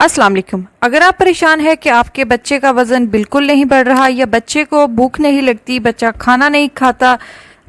अस्सलाम वालेकुम। अगर आप परेशान हैं कि आपके बच्चे का वज़न बिल्कुल नहीं बढ़ रहा या बच्चे को भूख नहीं लगती, बच्चा खाना नहीं खाता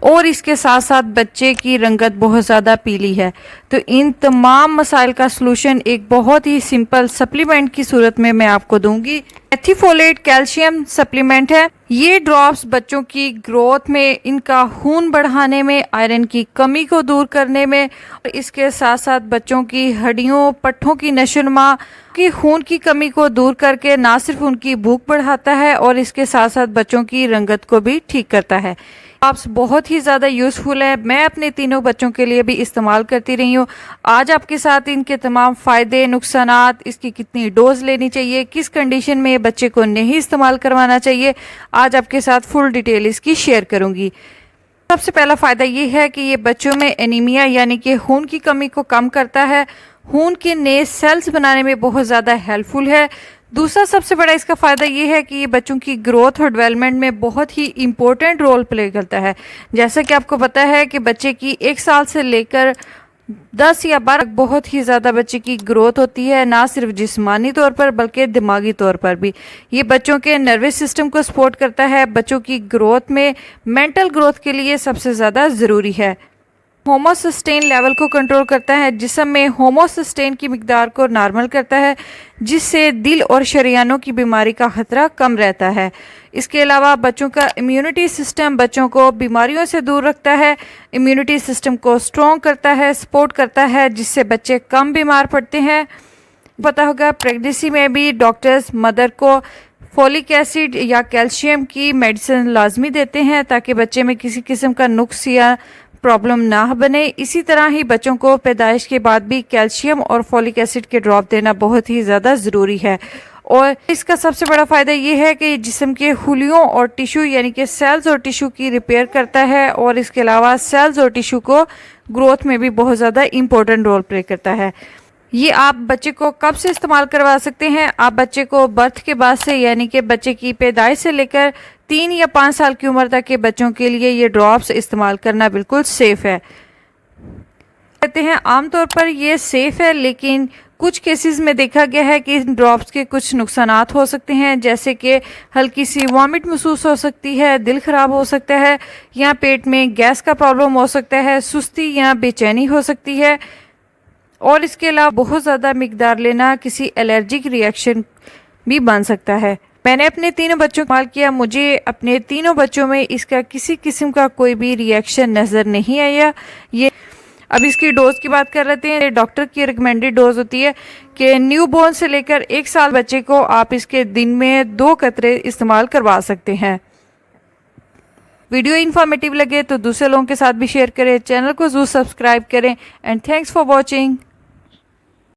और इसके साथ साथ बच्चे की रंगत बहुत ज़्यादा पीली है, तो इन तमाम मसाइल का सलूशन एक बहुत ही सिंपल सप्लीमेंट की सूरत में मैं आपको दूंगी। एथिफोलेट कैल्शियम सप्लीमेंट है। ये ड्रॉप्स बच्चों की ग्रोथ में, इनका खून बढ़ाने में, आयरन की कमी को दूर करने में और इसके साथ साथ बच्चों की हड्डियों पट्ठों की नशोनुमा की खून की कमी को दूर करके ना सिर्फ उनकी भूख बढ़ाता है और इसके साथ साथ बच्चों की रंगत को भी ठीक करता है। ड्रॉप्स बहुत ही ज़्यादा यूज़फुल है। मैं अपने तीनों बच्चों के लिए भी इस्तेमाल करती रही हूँ। आज आपके साथ इनके तमाम फ़ायदे, नुकसानात, इसकी कितनी डोज लेनी चाहिए, किस कंडीशन में बच्चे को नहीं इस्तेमाल करवाना चाहिए, आज आपके साथ फुल डिटेल इसकी शेयर करूँगी। सबसे पहला फ़ायदा ये है कि ये बच्चों में एनीमिया यानी कि खून की कमी को कम करता है। खून के नए सेल्स बनाने में बहुत ज़्यादा हेल्पफुल है। दूसरा सबसे बड़ा इसका फ़ायदा ये है कि ये बच्चों की ग्रोथ और डेवलपमेंट में बहुत ही इम्पोर्टेंट रोल प्ले करता है। जैसा कि आपको पता है कि बच्चे की 1 साल से लेकर 10 या 12 बहुत ही ज़्यादा बच्चे की ग्रोथ होती है, ना सिर्फ जिस्मानी तौर पर बल्कि दिमागी तौर पर भी। ये बच्चों के नर्वस सिस्टम को सपोर्ट करता है। बच्चों की ग्रोथ में, मेंटल ग्रोथ के लिए सबसे ज़्यादा ज़रूरी है। होमोसिस्टेन लेवल को कंट्रोल करता है, जिस्म में होमोसिस्टेन की मिकदार को नॉर्मल करता है, जिससे दिल और शरीयानों की बीमारी का खतरा कम रहता है। इसके अलावा बच्चों का इम्यूनिटी सिस्टम बच्चों को बीमारियों से दूर रखता है, इम्यूनिटी सिस्टम को स्ट्रॉन्ग करता है, सपोर्ट करता है, जिससे बच्चे कम बीमार पड़ते हैं। पता होगा प्रेगनेंसी में भी डॉक्टर्स मदर को फोलिक एसिड या कैल्शियम की मेडिसिन लाजमी देते हैं ताकि बच्चे में किसी किस्म का नुक्स या प्रॉब्लम ना बने। इसी तरह ही बच्चों को पैदाइश के बाद भी कैल्शियम और फोलिक एसिड के ड्रॉप देना बहुत ही ज़्यादा ज़रूरी है। और इसका सबसे बड़ा फ़ायदा ये है कि जिस्म के खुलियों और टिश्यू यानी कि सेल्स और टिश्यू की रिपेयर करता है और इसके अलावा सेल्स और टिश्यू को ग्रोथ में भी बहुत ज़्यादा इम्पोर्टेंट रोल प्ले करता है। ये आप बच्चे को कब से इस्तेमाल करवा सकते हैं? आप बच्चे को बर्थ के बाद से यानी कि बच्चे की पैदाइश से लेकर 3 या 5 साल की उम्र तक के बच्चों के लिए ये ड्रॉप्स इस्तेमाल करना बिल्कुल सेफ़ है। कहते हैं आमतौर पर ये सेफ़ है, लेकिन कुछ केसेस में देखा गया है कि इन ड्रॉप्स के कुछ नुकसानात हो सकते हैं, जैसे कि हल्की सी वॉमिट महसूस हो सकती है, दिल ख़राब हो सकता है, या पेट में गैस का प्रॉब्लम हो सकता है, सुस्ती या बेचैनी हो सकती है। और इसके अलावा बहुत ज़्यादा मिकदार लेना किसी एलर्जिक रिएक्शन भी बन सकता है। मैंने अपने तीनों बच्चों को इस्तेमाल किया, मुझे अपने तीनों बच्चों में इसका किसी किस्म का कोई भी रिएक्शन नज़र नहीं आया। ये अब इसकी डोज की बात कर लेते हैं। डॉक्टर की रिकमेंडेड डोज होती है कि न्यूबॉर्न से लेकर 1 साल बच्चे को आप इसके दिन में 2 कतरे इस्तेमाल करवा सकते हैं। वीडियो इन्फॉर्मेटिव लगे तो दूसरे लोगों के साथ भी शेयर करें, चैनल को ज़रूर सब्सक्राइब करें एंड थैंक्स फॉर वॉचिंग।